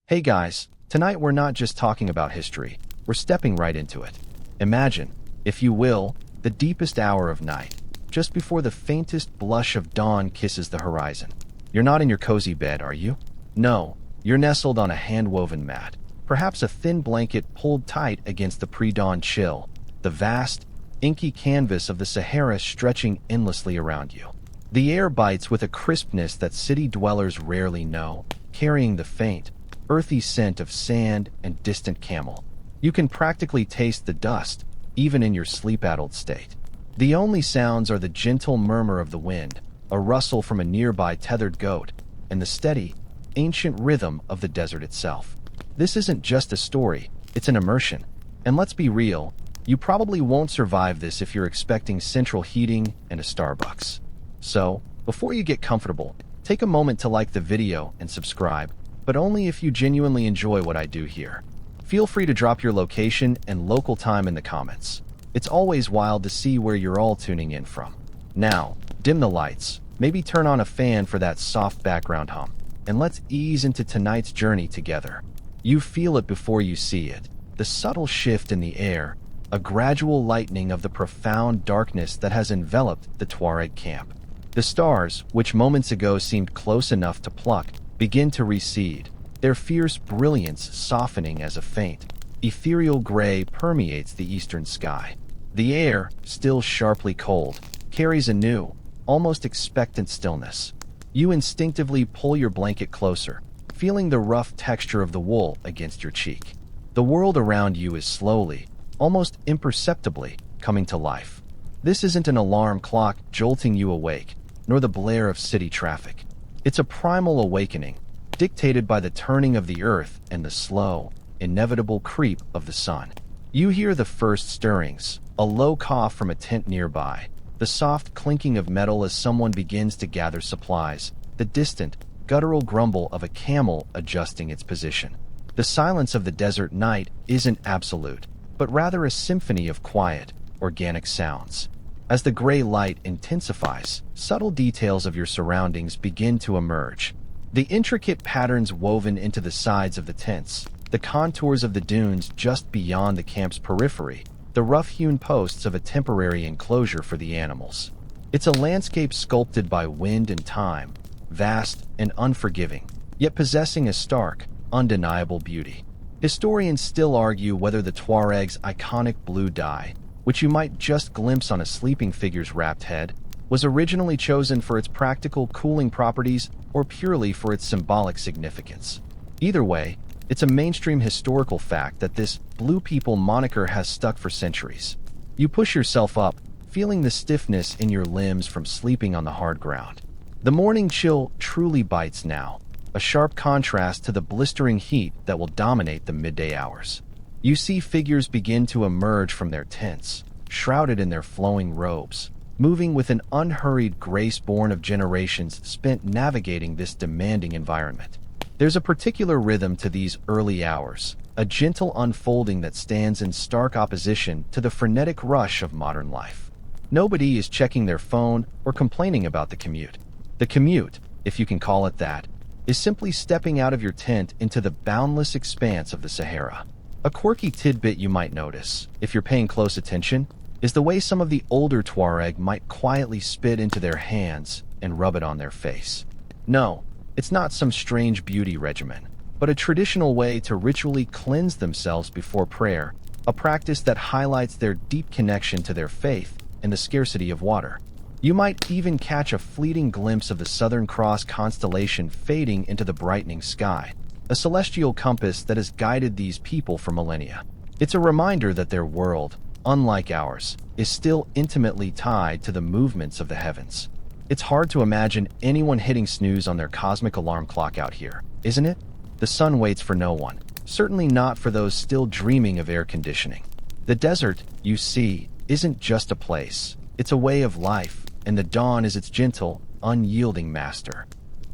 Hey guys, tonight we're not just talking about history, we're stepping right into it. Imagine, if you will, the deepest hour of night, just before the faintest blush of dawn kisses the horizon. You're not in your cozy bed, are you? No, you're nestled on a hand-woven mat, perhaps a thin blanket pulled tight against the pre-dawn chill, the vast, inky canvas of the Sahara stretching endlessly around you. The air bites with a crispness that city dwellers rarely know, carrying the faint, earthy scent of sand and distant camel. You can practically taste the dust, even in your sleep-addled state. The only sounds are the gentle murmur of the wind, a rustle from a nearby tethered goat, and the steady, ancient rhythm of the desert itself. This isn't just a story, it's an immersion. And let's be real, you probably won't survive this if you're expecting central heating and a Starbucks. So, before you get comfortable, take a moment to like the video and subscribe, but only if you genuinely enjoy what I do here. Feel free to drop your location and local time in the comments. It's always wild to see where you're all tuning in from. Now, dim the lights, maybe turn on a fan for that soft background hum, and let's ease into tonight's journey together. You feel it before you see it, the subtle shift in the air, a gradual lightening of the profound darkness that has enveloped the Tuareg camp. The stars, which moments ago seemed close enough to pluck, begin to recede, their fierce brilliance softening as a faint, ethereal gray permeates the eastern sky. The air, still sharply cold, carries a new, almost expectant stillness. You instinctively pull your blanket closer, feeling the rough texture of the wool against your cheek. The world around you is slowly, almost imperceptibly, coming to life. This isn't an alarm clock jolting you awake, nor the blare of city traffic. It's a primal awakening, dictated by the turning of the earth and the slow, inevitable creep of the sun. You hear the first stirrings, a low cough from a tent nearby, the soft clinking of metal as someone begins to gather supplies, the distant, guttural grumble of a camel adjusting its position. The silence of the desert night isn't absolute, but rather a symphony of quiet, organic sounds. As the gray light intensifies, subtle details of your surroundings begin to emerge. The intricate patterns woven into the sides of the tents, the contours of the dunes just beyond the camp's periphery, the rough-hewn posts of a temporary enclosure for the animals. It's a landscape sculpted by wind and time, vast and unforgiving, yet possessing a stark, undeniable beauty. Historians still argue whether the Tuareg's iconic blue dye, which you might just glimpse on a sleeping figure's wrapped head, was originally chosen for its practical cooling properties or purely for its symbolic significance. Either way, it's a mainstream historical fact that this Blue People moniker has stuck for centuries. You push yourself up, feeling the stiffness in your limbs from sleeping on the hard ground. The morning chill truly bites now, a sharp contrast to the blistering heat that will dominate the midday hours. You see figures begin to emerge from their tents, shrouded in their flowing robes, moving with an unhurried grace born of generations spent navigating this demanding environment. There's a particular rhythm to these early hours, a gentle unfolding that stands in stark opposition to the frenetic rush of modern life. Nobody is checking their phone or complaining about the commute. The commute, if you can call it that, is simply stepping out of your tent into the boundless expanse of the Sahara. A quirky tidbit you might notice, if you're paying close attention, is the way some of the older Tuareg might quietly spit into their hands and rub it on their face. No, it's not some strange beauty regimen, but a traditional way to ritually cleanse themselves before prayer, a practice that highlights their deep connection to their faith and the scarcity of water. You might even catch a fleeting glimpse of the Southern Cross constellation fading into the brightening sky, a celestial compass that has guided these people for millennia. It's a reminder that their world, unlike ours, is still intimately tied to the movements of the heavens. It's hard to imagine anyone hitting snooze on their cosmic alarm clock out here, isn't it? The sun waits for no one, certainly not for those still dreaming of air conditioning. The desert, you see, isn't just a place, it's a way of life, and the dawn is its gentle, unyielding master.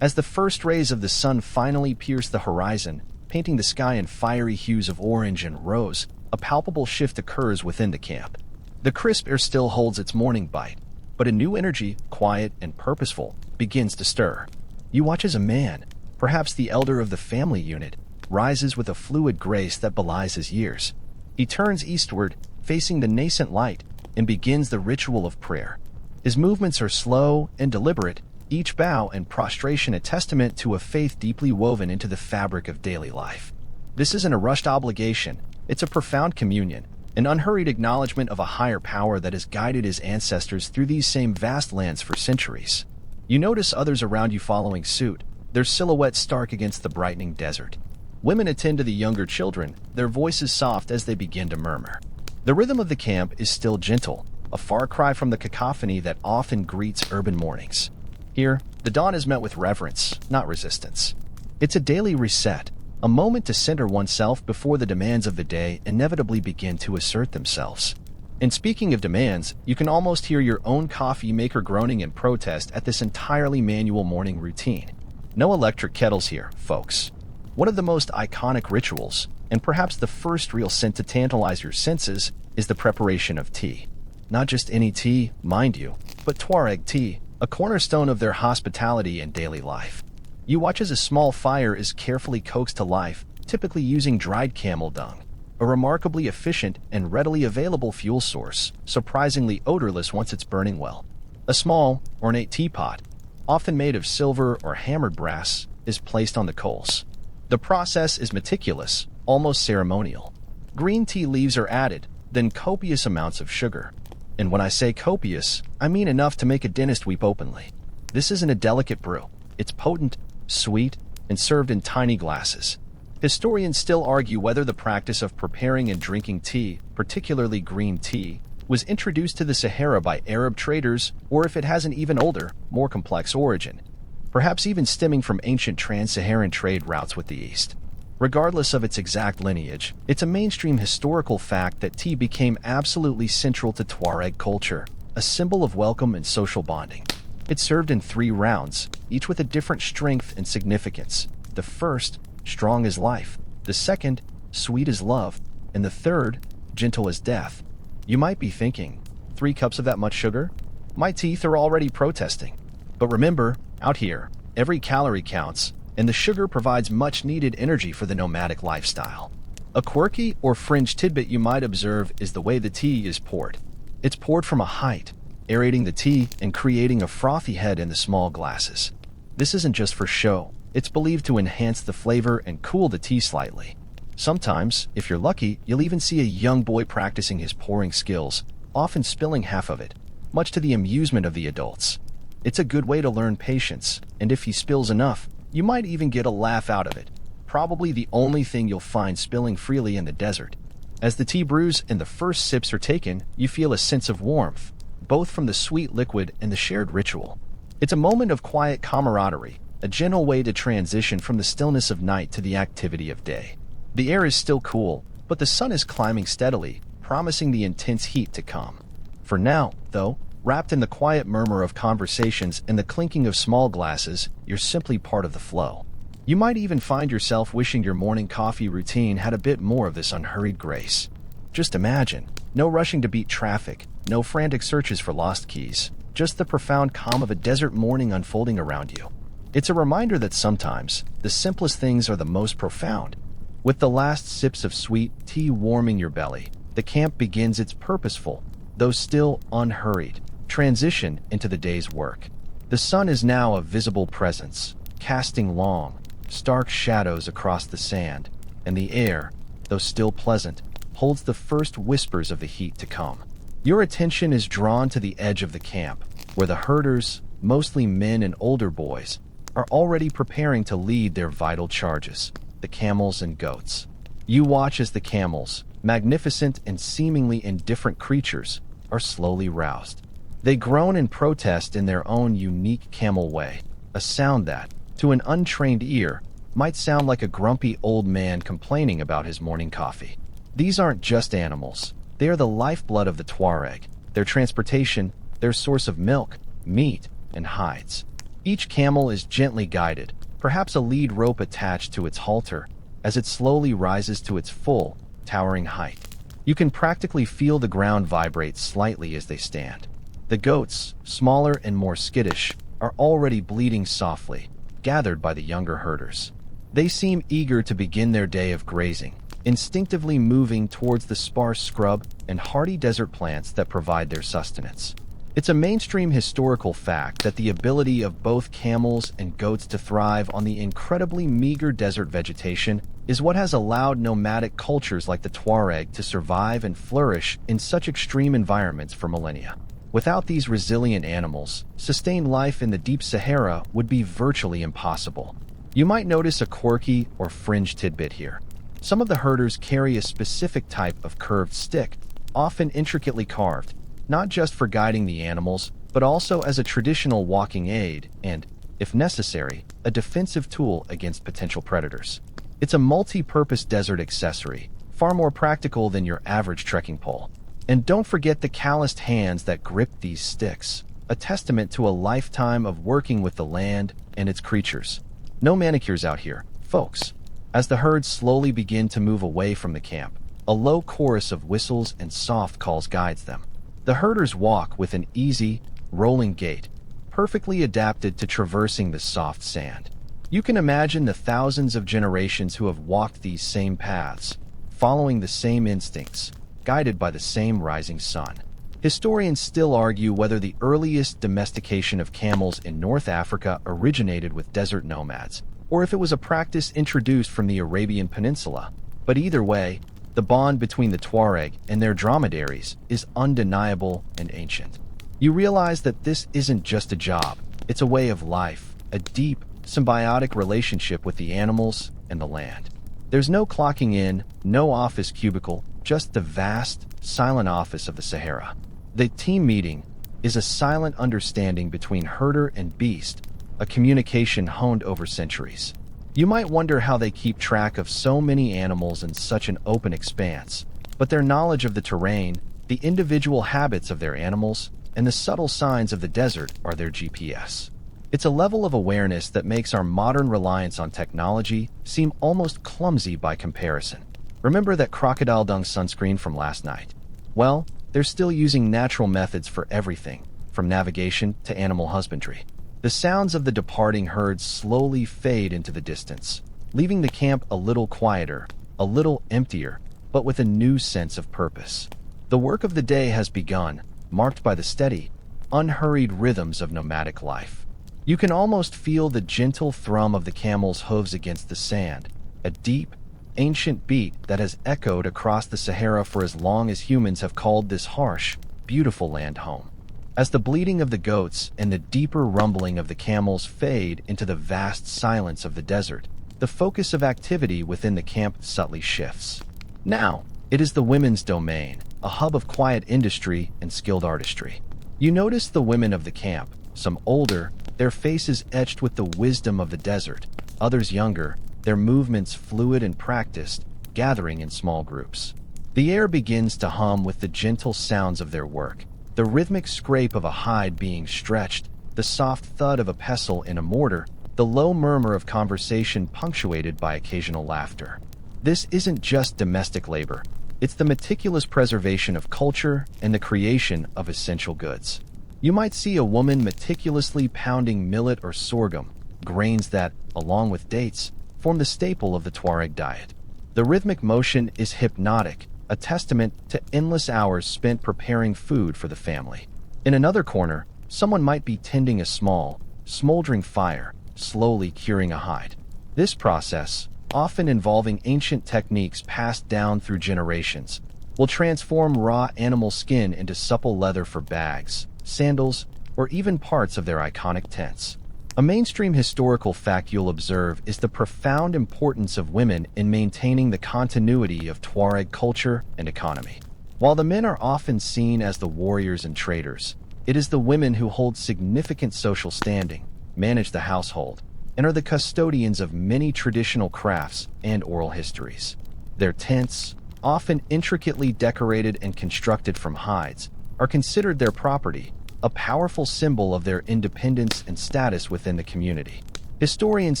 As the first rays of the sun finally pierce the horizon, painting the sky in fiery hues of orange and rose, a palpable shift occurs within the camp. The crisp air still holds its morning bite, but a new energy, quiet and purposeful, begins to stir. You watch as a man, perhaps the elder of the family unit, rises with a fluid grace that belies his years. He turns eastward, facing the nascent light, and begins the ritual of prayer. His movements are slow and deliberate, each bow and prostration a testament to a faith deeply woven into the fabric of daily life. This isn't a rushed obligation, it's a profound communion, an unhurried acknowledgement of a higher power that has guided his ancestors through these same vast lands for centuries. You notice others around you following suit, their silhouettes stark against the brightening desert. Women attend to the younger children, their voices soft as they begin to murmur. The rhythm of the camp is still gentle, a far cry from the cacophony that often greets urban mornings. Here, the dawn is met with reverence, not resistance. It's a daily reset, a moment to center oneself before the demands of the day inevitably begin to assert themselves. And speaking of demands, you can almost hear your own coffee maker groaning in protest at this entirely manual morning routine. No electric kettles here, folks. One of the most iconic rituals, and perhaps the first real sin to tantalize your senses, is the preparation of tea. Not just any tea, mind you, but Tuareg tea, a cornerstone of their hospitality and daily life. You watch as a small fire is carefully coaxed to life, typically using dried camel dung, a remarkably efficient and readily available fuel source, surprisingly odorless once it's burning well. A small, ornate teapot, often made of silver or hammered brass, is placed on the coals. The process is meticulous, almost ceremonial. Green tea leaves are added, then copious amounts of sugar. And when I say copious, I mean enough to make a dentist weep openly. This isn't a delicate brew. It's potent, sweet, and served in tiny glasses. Historians still argue whether the practice of preparing and drinking tea, particularly green tea, was introduced to the Sahara by Arab traders or if it has an even older, more complex origin, perhaps even stemming from ancient trans-Saharan trade routes with the East. Regardless of its exact lineage, it's a mainstream historical fact that tea became absolutely central to Tuareg culture, a symbol of welcome and social bonding. It's served in 3 rounds, each with a different strength and significance. The first, strong as life. The second, sweet as love. And the third, gentle as death. You might be thinking, 3 cups of that much sugar? My teeth are already protesting. But remember, out here, every calorie counts, and the sugar provides much-needed energy for the nomadic lifestyle. A quirky or fringe tidbit you might observe is the way the tea is poured. It's poured from a height, aerating the tea and creating a frothy head in the small glasses. This isn't just for show. It's believed to enhance the flavor and cool the tea slightly. Sometimes, if you're lucky, you'll even see a young boy practicing his pouring skills, often spilling half of it, much to the amusement of the adults. It's a good way to learn patience, and if he spills enough, you might even get a laugh out of it. Probably the only thing you'll find spilling freely in the desert. As the tea brews and the first sips are taken, you feel a sense of warmth, both from the sweet liquid and the shared ritual. It's a moment of quiet camaraderie, a gentle way to transition from the stillness of night to the activity of day. The air is still cool, but the sun is climbing steadily, promising the intense heat to come. For now, though, wrapped in the quiet murmur of conversations and the clinking of small glasses, you're simply part of the flow. You might even find yourself wishing your morning coffee routine had a bit more of this unhurried grace. Just imagine, no rushing to beat traffic, no frantic searches for lost keys, just the profound calm of a desert morning unfolding around you. It's a reminder that sometimes, the simplest things are the most profound. With the last sips of sweet tea warming your belly, the camp begins its purposeful, though still unhurried, transition into the day's work. The sun is now a visible presence, casting long, stark shadows across the sand, and the air, though still pleasant, holds the first whispers of the heat to come. Your attention is drawn to the edge of the camp, where the herders, mostly men and older boys, are already preparing to lead their vital charges, the camels and goats. You watch as the camels, magnificent and seemingly indifferent creatures, are slowly roused. They groan and protest in their own unique camel way, a sound that, to an untrained ear, might sound like a grumpy old man complaining about his morning coffee. These aren't just animals. They are the lifeblood of the Tuareg, their transportation, their source of milk, meat, and hides. Each camel is gently guided, perhaps a lead rope attached to its halter, as it slowly rises to its full, towering height. You can practically feel the ground vibrate slightly as they stand. The goats, smaller and more skittish, are already bleating softly, gathered by the younger herders. They seem eager to begin their day of grazing, instinctively moving towards the sparse scrub and hardy desert plants that provide their sustenance. It's a mainstream historical fact that the ability of both camels and goats to thrive on the incredibly meager desert vegetation is what has allowed nomadic cultures like the Tuareg to survive and flourish in such extreme environments for millennia. Without these resilient animals, sustained life in the deep Sahara would be virtually impossible. You might notice a quirky or fringe tidbit here. Some of the herders carry a specific type of curved stick, often intricately carved, not just for guiding the animals, but also as a traditional walking aid and, if necessary, a defensive tool against potential predators. It's a multi-purpose desert accessory, far more practical than your average trekking pole. And don't forget the calloused hands that grip these sticks, a testament to a lifetime of working with the land and its creatures. No manicures out here, folks. As the herds slowly begin to move away from the camp, a low chorus of whistles and soft calls guides them. The herders walk with an easy, rolling gait, perfectly adapted to traversing the soft sand. You can imagine the thousands of generations who have walked these same paths, following the same instincts, guided by the same rising sun. Historians still argue whether the earliest domestication of camels in North Africa originated with desert nomads, or if it was a practice introduced from the Arabian Peninsula. But either way, the bond between the Tuareg and their dromedaries is undeniable and ancient. You realize that this isn't just a job, it's a way of life, a deep, symbiotic relationship with the animals and the land. There's no clocking in, no office cubicle, just the vast, silent office of the Sahara. The team meeting is a silent understanding between herder and beast, a communication honed over centuries. You might wonder how they keep track of so many animals in such an open expanse, but their knowledge of the terrain, the individual habits of their animals, and the subtle signs of the desert are their GPS. It's a level of awareness that makes our modern reliance on technology seem almost clumsy by comparison. Remember that crocodile dung sunscreen from last night? Well, they're still using natural methods for everything, from navigation to animal husbandry. The sounds of the departing herds slowly fade into the distance, leaving the camp a little quieter, a little emptier, but with a new sense of purpose. The work of the day has begun, marked by the steady, unhurried rhythms of nomadic life. You can almost feel the gentle thrum of the camel's hooves against the sand, a deep, ancient beat that has echoed across the Sahara for as long as humans have called this harsh, beautiful land home. As the bleating of the goats and the deeper rumbling of the camels fade into the vast silence of the desert, the focus of activity within the camp subtly shifts. Now, it is the women's domain, a hub of quiet industry and skilled artistry. You notice the women of the camp, some older, their faces etched with the wisdom of the desert, others younger, their movements fluid and practiced, gathering in small groups. The air begins to hum with the gentle sounds of their work, the rhythmic scrape of a hide being stretched, the soft thud of a pestle in a mortar, the low murmur of conversation punctuated by occasional laughter. This isn't just domestic labor, it's the meticulous preservation of culture and the creation of essential goods. You might see a woman meticulously pounding millet or sorghum, grains that, along with dates, form the staple of the Tuareg diet. The rhythmic motion is hypnotic, a testament to endless hours spent preparing food for the family. In another corner, someone might be tending a small, smoldering fire, slowly curing a hide. This process, often involving ancient techniques passed down through generations, will transform raw animal skin into supple leather for bags, sandals, or even parts of their iconic tents. A mainstream historical fact you'll observe is the profound importance of women in maintaining the continuity of Tuareg culture and economy. While the men are often seen as the warriors and traders, it is the women who hold significant social standing, manage the household, and are the custodians of many traditional crafts and oral histories. Their tents, often intricately decorated and constructed from hides, are considered their property, a powerful symbol of their independence and status within the community. Historians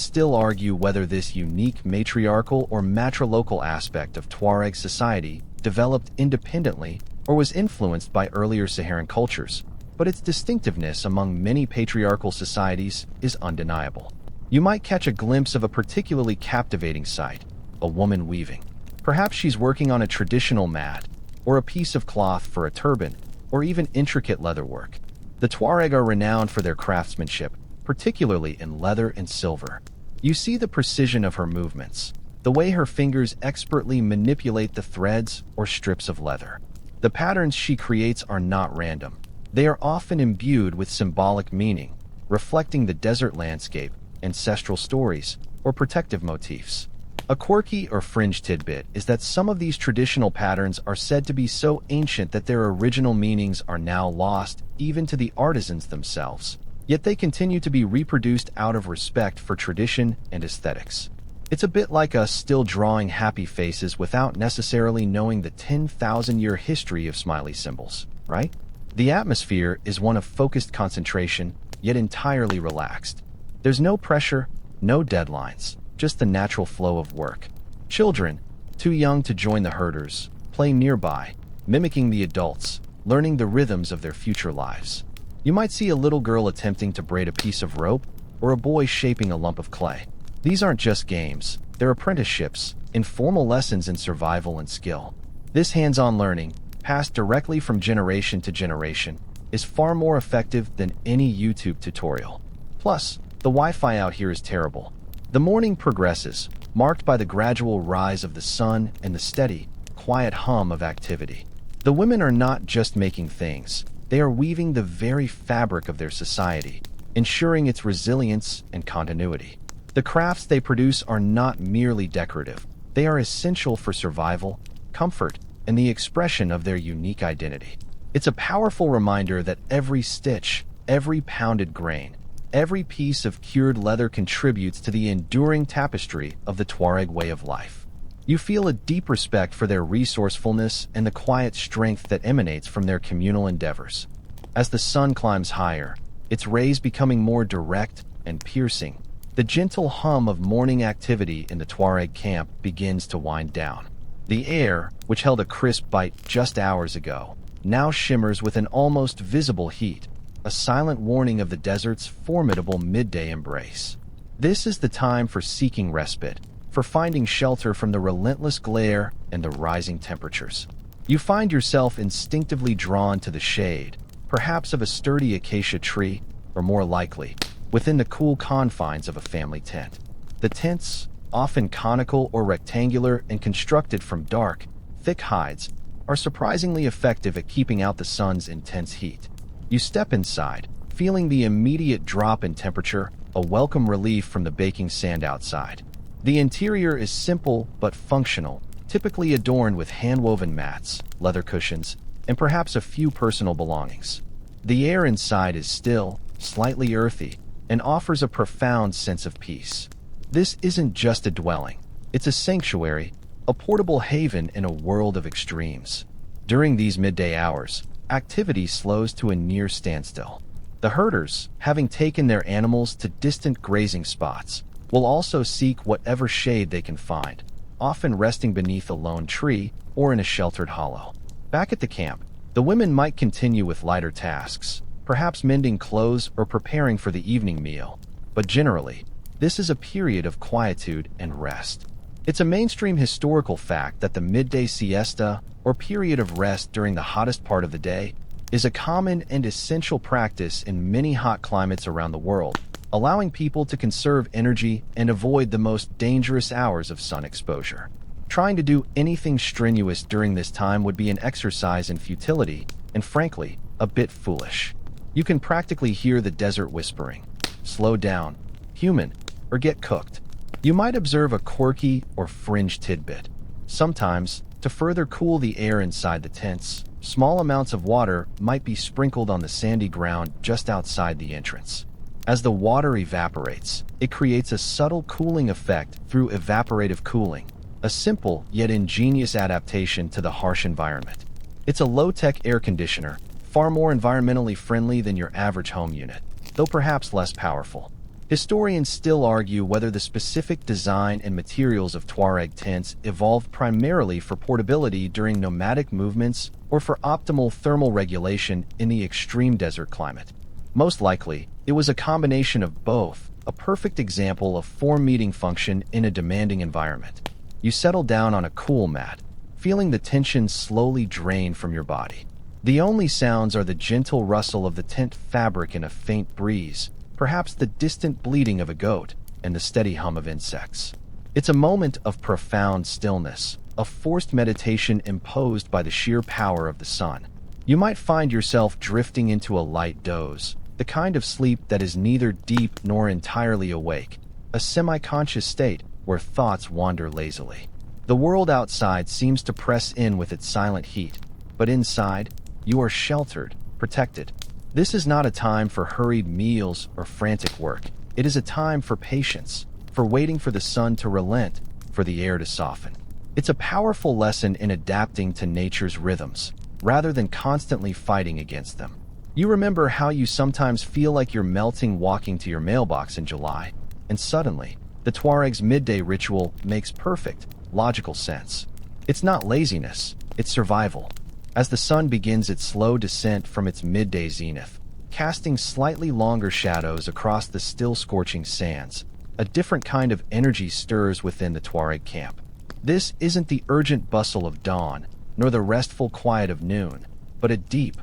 still argue whether this unique matriarchal or matrilocal aspect of Tuareg society developed independently or was influenced by earlier Saharan cultures, but its distinctiveness among many patriarchal societies is undeniable. You might catch a glimpse of a particularly captivating sight, a woman weaving. Perhaps she's working on a traditional mat, or a piece of cloth for a turban, or even intricate leatherwork. The Tuareg are renowned for their craftsmanship, particularly in leather and silver. You see the precision of her movements, the way her fingers expertly manipulate the threads or strips of leather. The patterns she creates are not random. They are often imbued with symbolic meaning, reflecting the desert landscape, ancestral stories, or protective motifs. A quirky or fringe tidbit is that some of these traditional patterns are said to be so ancient that their original meanings are now lost, even to the artisans themselves. Yet they continue to be reproduced out of respect for tradition and aesthetics. It's a bit like us still drawing happy faces without necessarily knowing the 10,000-year history of smiley symbols, right? The atmosphere is one of focused concentration, yet entirely relaxed. There's no pressure, no deadlines, just the natural flow of work. Children, too young to join the herders, play nearby, mimicking the adults, learning the rhythms of their future lives. You might see a little girl attempting to braid a piece of rope, or a boy shaping a lump of clay. These aren't just games, they're apprenticeships, informal lessons in survival and skill. This hands-on learning, passed directly from generation to generation, is far more effective than any YouTube tutorial. Plus, the Wi-Fi out here is terrible. The morning progresses, marked by the gradual rise of the sun and the steady, quiet hum of activity. The women are not just making things, they are weaving the very fabric of their society, ensuring its resilience and continuity. The crafts they produce are not merely decorative, they are essential for survival, comfort, and the expression of their unique identity. It's a powerful reminder that every stitch, every pounded grain, every piece of cured leather contributes to the enduring tapestry of the Tuareg way of life. You feel a deep respect for their resourcefulness and the quiet strength that emanates from their communal endeavors. As the sun climbs higher, its rays becoming more direct and piercing, the gentle hum of morning activity in the Tuareg camp begins to wind down. The air, which held a crisp bite just hours ago, now shimmers with an almost visible heat, a silent warning of the desert's formidable midday embrace. This is the time for seeking respite, for finding shelter from the relentless glare and the rising temperatures. You find yourself instinctively drawn to the shade, perhaps of a sturdy acacia tree, or more likely, within the cool confines of a family tent. The tents, often conical or rectangular and constructed from dark, thick hides, are surprisingly effective at keeping out the sun's intense heat. You step inside, feeling the immediate drop in temperature, a welcome relief from the baking sand outside. The interior is simple but functional, typically adorned with hand-woven mats, leather cushions, and perhaps a few personal belongings. The air inside is still, slightly earthy, and offers a profound sense of peace. This isn't just a dwelling, it's a sanctuary, a portable haven in a world of extremes. During these midday hours, activity slows to a near standstill. The herders, having taken their animals to distant grazing spots, will also seek whatever shade they can find, often resting beneath a lone tree or in a sheltered hollow. Back at the camp, the women might continue with lighter tasks, perhaps mending clothes or preparing for the evening meal, but generally, this is a period of quietude and rest. It's a mainstream historical fact that the midday siesta, or period of rest during the hottest part of the day, is a common and essential practice in many hot climates around the world, allowing people to conserve energy and avoid the most dangerous hours of sun exposure. Trying to do anything strenuous during this time would be an exercise in futility, and frankly, a bit foolish. You can practically hear the desert whispering, "Slow down, human, or get cooked." You might observe a quirky or fringe tidbit. Sometimes, to further cool the air inside the tents, small amounts of water might be sprinkled on the sandy ground just outside the entrance. As the water evaporates, it creates a subtle cooling effect through evaporative cooling, a simple yet ingenious adaptation to the harsh environment. It's a low-tech air conditioner, far more environmentally friendly than your average home unit, though perhaps less powerful. Historians still argue whether the specific design and materials of Tuareg tents evolved primarily for portability during nomadic movements or for optimal thermal regulation in the extreme desert climate. Most likely, it was a combination of both, a perfect example of form-meeting function in a demanding environment. You settle down on a cool mat, feeling the tension slowly drain from your body. The only sounds are the gentle rustle of the tent fabric in a faint breeze, perhaps the distant bleating of a goat, and the steady hum of insects. It's a moment of profound stillness, a forced meditation imposed by the sheer power of the sun. You might find yourself drifting into a light doze, the kind of sleep that is neither deep nor entirely awake, a semi-conscious state where thoughts wander lazily. The world outside seems to press in with its silent heat, but inside, you are sheltered, protected. This is not a time for hurried meals or frantic work. It is a time for patience, for waiting for the sun to relent, for the air to soften. It's a powerful lesson in adapting to nature's rhythms, rather than constantly fighting against them. You remember how you sometimes feel like you're melting walking to your mailbox in July, and suddenly, the Tuareg's midday ritual makes perfect, logical sense. It's not laziness, it's survival. As the sun begins its slow descent from its midday zenith, casting slightly longer shadows across the still scorching sands, a different kind of energy stirs within the Tuareg camp. This isn't the urgent bustle of dawn, nor the restful quiet of noon, but a deep,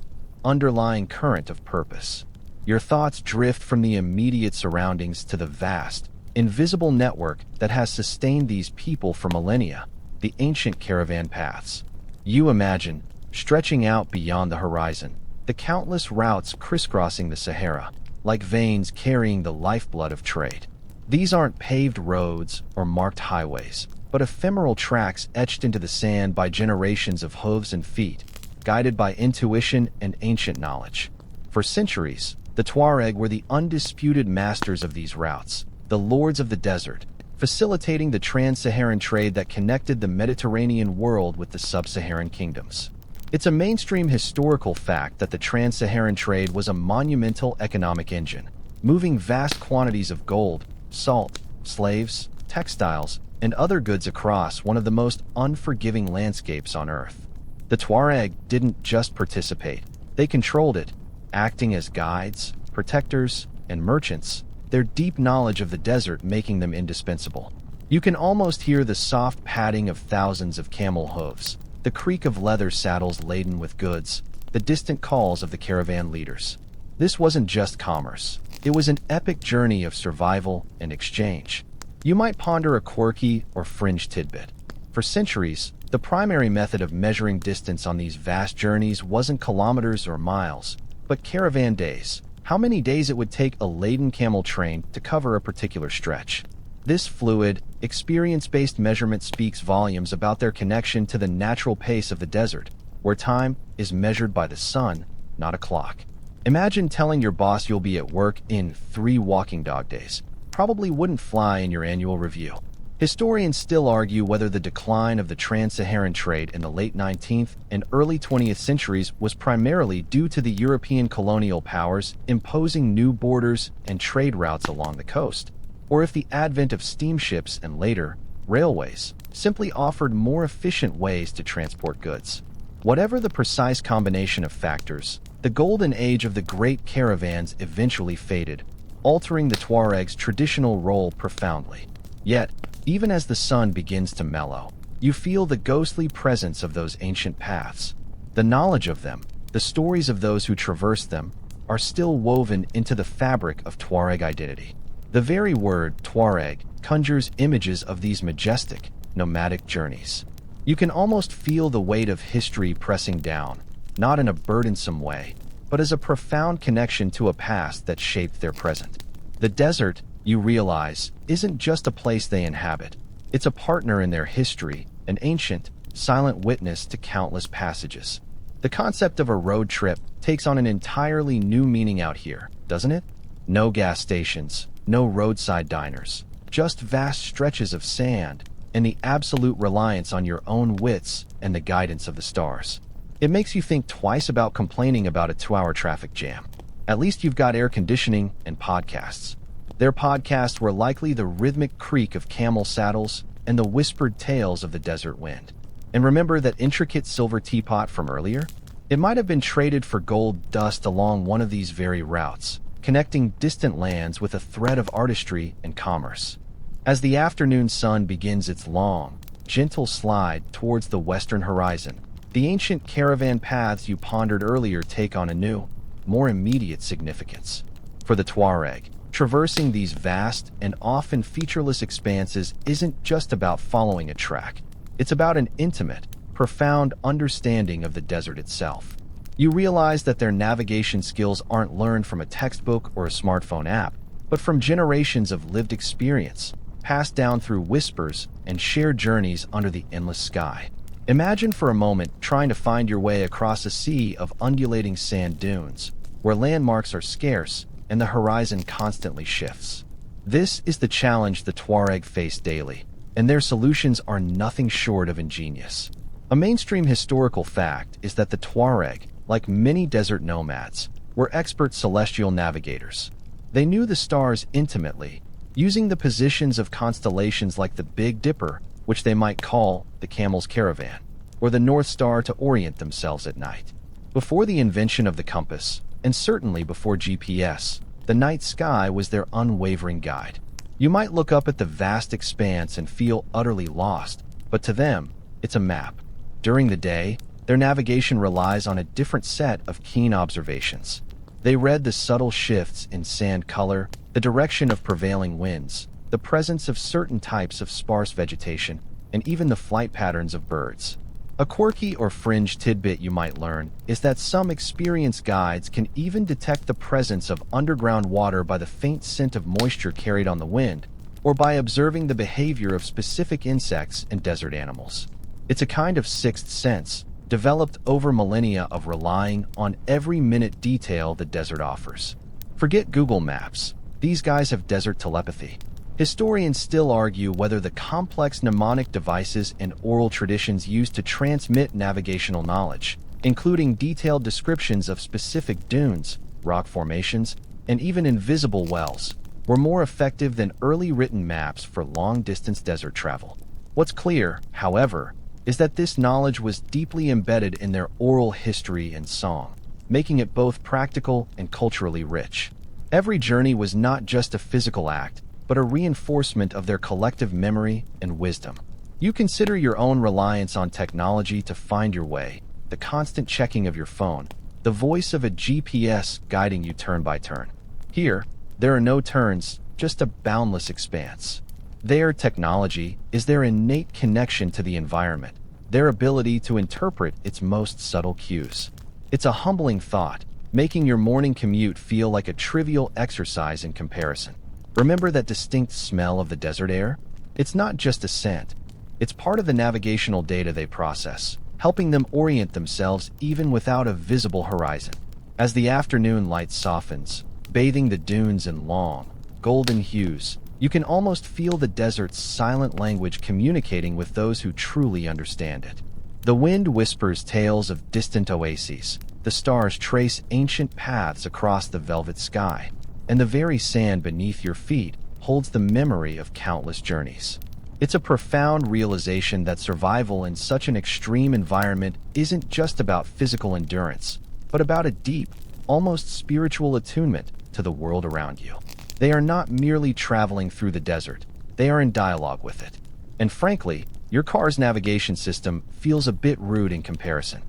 underlying current of purpose. Your thoughts drift from the immediate surroundings to the vast, invisible network that has sustained these people for millennia, the ancient caravan paths. You imagine, stretching out beyond the horizon, the countless routes crisscrossing the Sahara, like veins carrying the lifeblood of trade. These aren't paved roads or marked highways, but ephemeral tracks etched into the sand by generations of hooves and feet, guided by intuition and ancient knowledge. For centuries, the Tuareg were the undisputed masters of these routes, the lords of the desert, facilitating the trans-Saharan trade that connected the Mediterranean world with the sub-Saharan kingdoms. It's a mainstream historical fact that the trans-Saharan trade was a monumental economic engine, moving vast quantities of gold, salt, slaves, textiles, and other goods across one of the most unforgiving landscapes on Earth. The Tuareg didn't just participate, they controlled it, acting as guides, protectors, and merchants, their deep knowledge of the desert making them indispensable. You can almost hear the soft padding of thousands of camel hooves, the creak of leather saddles laden with goods, the distant calls of the caravan leaders. This wasn't just commerce. It was an epic journey of survival and exchange. You might ponder a quirky or fringe tidbit. For centuries, the primary method of measuring distance on these vast journeys wasn't kilometers or miles, but caravan days. How many days it would take a laden camel train to cover a particular stretch. This fluid, experience-based measurement speaks volumes about their connection to the natural pace of the desert, where time is measured by the sun, not a clock. Imagine telling your boss you'll be at work in 3 walking dog days. Probably wouldn't fly in your annual review. Historians still argue whether the decline of the trans-Saharan trade in the late 19th and early 20th centuries was primarily due to the European colonial powers imposing new borders and trade routes along the coast, or if the advent of steamships and later, railways, simply offered more efficient ways to transport goods. Whatever the precise combination of factors, the golden age of the great caravans eventually faded, altering the Tuareg's traditional role profoundly. Yet, even as the sun begins to mellow, you feel the ghostly presence of those ancient paths. The knowledge of them, the stories of those who traversed them, are still woven into the fabric of Tuareg identity. The very word Tuareg conjures images of these majestic, nomadic journeys. You can almost feel the weight of history pressing down, not in a burdensome way, but as a profound connection to a past that shaped their present. The desert, you realize, isn't just a place they inhabit. It's a partner in their history, an ancient, silent witness to countless passages. The concept of a road trip takes on an entirely new meaning out here, doesn't it? No gas stations, no roadside diners, just vast stretches of sand, and the absolute reliance on your own wits and the guidance of the stars. It makes you think twice about complaining about a 2-hour traffic jam. At least you've got air conditioning and podcasts. Their podcasts were likely the rhythmic creak of camel saddles and the whispered tales of the desert wind. And remember that intricate silver teapot from earlier? It might have been traded for gold dust along one of these very routes, connecting distant lands with a thread of artistry and commerce. As the afternoon sun begins its long, gentle slide towards the western horizon, the ancient caravan paths you pondered earlier take on a new, more immediate significance. For the Tuareg, traversing these vast and often featureless expanses isn't just about following a track. It's about an intimate, profound understanding of the desert itself. You realize that their navigation skills aren't learned from a textbook or a smartphone app, but from generations of lived experience, passed down through whispers and shared journeys under the endless sky. Imagine for a moment trying to find your way across a sea of undulating sand dunes, where landmarks are scarce and the horizon constantly shifts. This is the challenge the Tuareg face daily, and their solutions are nothing short of ingenious. A mainstream historical fact is that the Tuareg, like many desert nomads, were expert celestial navigators. They knew the stars intimately, using the positions of constellations like the Big Dipper, which they might call the Camel's Caravan, or the North Star to orient themselves at night. Before the invention of the compass, and certainly before GPS, the night sky was their unwavering guide. You might look up at the vast expanse and feel utterly lost, but to them, it's a map. During the day, their navigation relies on a different set of keen observations. They read the subtle shifts in sand color, the direction of prevailing winds, the presence of certain types of sparse vegetation, and even the flight patterns of birds. A quirky or fringe tidbit you might learn is that some experienced guides can even detect the presence of underground water by the faint scent of moisture carried on the wind, or by observing the behavior of specific insects and desert animals. It's a kind of sixth sense, developed over millennia of relying on every minute detail the desert offers. Forget Google Maps. These guys have desert telepathy. Historians still argue whether the complex mnemonic devices and oral traditions used to transmit navigational knowledge, including detailed descriptions of specific dunes, rock formations, and even invisible wells, were more effective than early written maps for long-distance desert travel. What's clear, however, is that this knowledge was deeply embedded in their oral history and song, making it both practical and culturally rich. Every journey was not just a physical act, but a reinforcement of their collective memory and wisdom. You consider your own reliance on technology to find your way, the constant checking of your phone, the voice of a GPS guiding you turn by turn. Here, there are no turns, just a boundless expanse. Their technology is their innate connection to the environment, their ability to interpret its most subtle cues. It's a humbling thought, making your morning commute feel like a trivial exercise in comparison. Remember that distinct smell of the desert air? It's not just a scent. It's part of the navigational data they process, helping them orient themselves even without a visible horizon. As the afternoon light softens, bathing the dunes in long, golden hues, you can almost feel the desert's silent language communicating with those who truly understand it. The wind whispers tales of distant oases, the stars trace ancient paths across the velvet sky, and the very sand beneath your feet holds the memory of countless journeys. It's a profound realization that survival in such an extreme environment isn't just about physical endurance, but about a deep, almost spiritual attunement to the world around you. They are not merely traveling through the desert, they are in dialogue with it. And frankly, your car's navigation system feels a bit rude in comparison.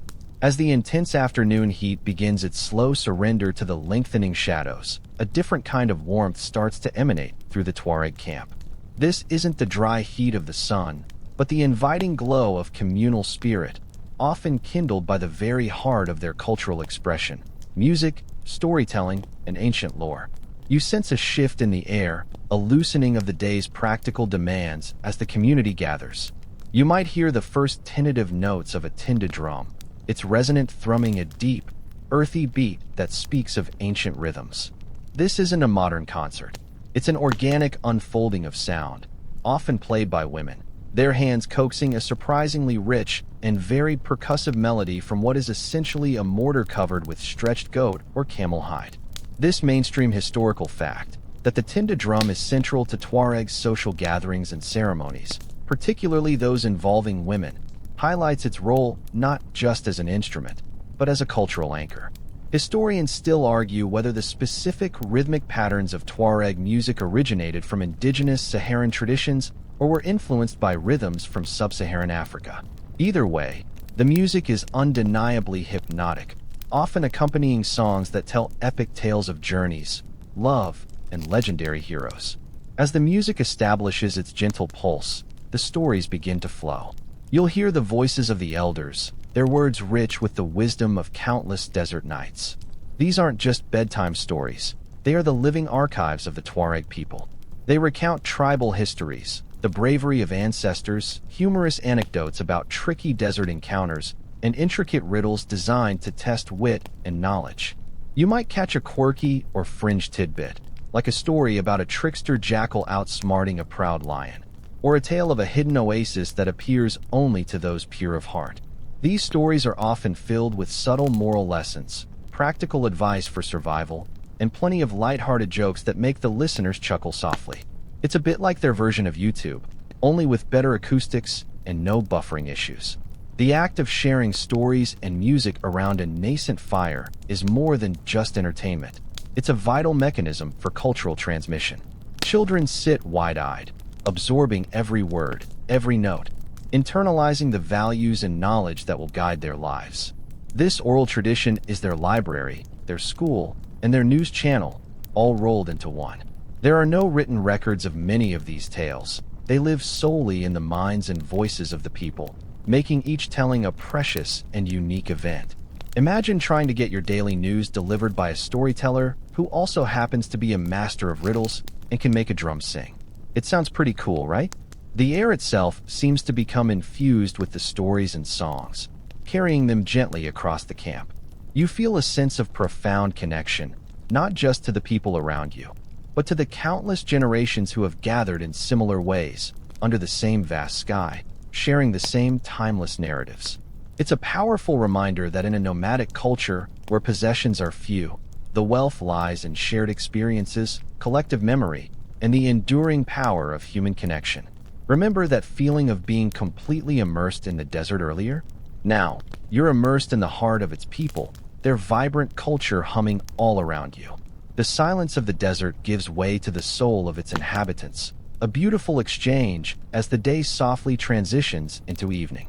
As the intense afternoon heat begins its slow surrender to the lengthening shadows, a different kind of warmth starts to emanate through the Tuareg camp. This isn't the dry heat of the sun, but the inviting glow of communal spirit, often kindled by the very heart of their cultural expression, music, storytelling, and ancient lore. You sense a shift in the air, a loosening of the day's practical demands as the community gathers. You might hear the first tentative notes of a tinda drum, its resonant thrumming a deep, earthy beat that speaks of ancient rhythms. This isn't a modern concert. It's an organic unfolding of sound, often played by women, their hands coaxing a surprisingly rich and varied percussive melody from what is essentially a mortar covered with stretched goat or camel hide. This mainstream historical fact, that the tinda drum is central to Tuareg's social gatherings and ceremonies, particularly those involving women, highlights its role not just as an instrument, but as a cultural anchor. Historians still argue whether the specific rhythmic patterns of Tuareg music originated from indigenous Saharan traditions or were influenced by rhythms from sub-Saharan Africa. Either way, the music is undeniably hypnotic, often accompanying songs that tell epic tales of journeys, love, and legendary heroes. As the music establishes its gentle pulse, the stories begin to flow. You'll hear the voices of the elders, their words rich with the wisdom of countless desert nights. These aren't just bedtime stories, they are the living archives of the Tuareg people. They recount tribal histories, the bravery of ancestors, humorous anecdotes about tricky desert encounters, and intricate riddles designed to test wit and knowledge. You might catch a quirky or fringe tidbit, like a story about a trickster jackal outsmarting a proud lion, or a tale of a hidden oasis that appears only to those pure of heart. These stories are often filled with subtle moral lessons, practical advice for survival, and plenty of lighthearted jokes that make the listeners chuckle softly. It's a bit like their version of YouTube, only with better acoustics and no buffering issues. The act of sharing stories and music around a nascent fire is more than just entertainment. It's a vital mechanism for cultural transmission. Children sit wide-eyed, absorbing every word, every note, internalizing the values and knowledge that will guide their lives. This oral tradition is their library, their school, and their news channel, all rolled into one. There are no written records of many of these tales. They live solely in the minds and voices of the people, making each telling a precious and unique event. Imagine trying to get your daily news delivered by a storyteller who also happens to be a master of riddles and can make a drum sing. It sounds pretty cool, right? The air itself seems to become infused with the stories and songs, carrying them gently across the camp. You feel a sense of profound connection, not just to the people around you, but to the countless generations who have gathered in similar ways, under the same vast sky, sharing the same timeless narratives. It's a powerful reminder that in a nomadic culture where possessions are few, the wealth lies in shared experiences, collective memory, and the enduring power of human connection. Remember that feeling of being completely immersed in the desert earlier? Now, you're immersed in the heart of its people, their vibrant culture humming all around you. The silence of the desert gives way to the soul of its inhabitants, a beautiful exchange as the day softly transitions into evening.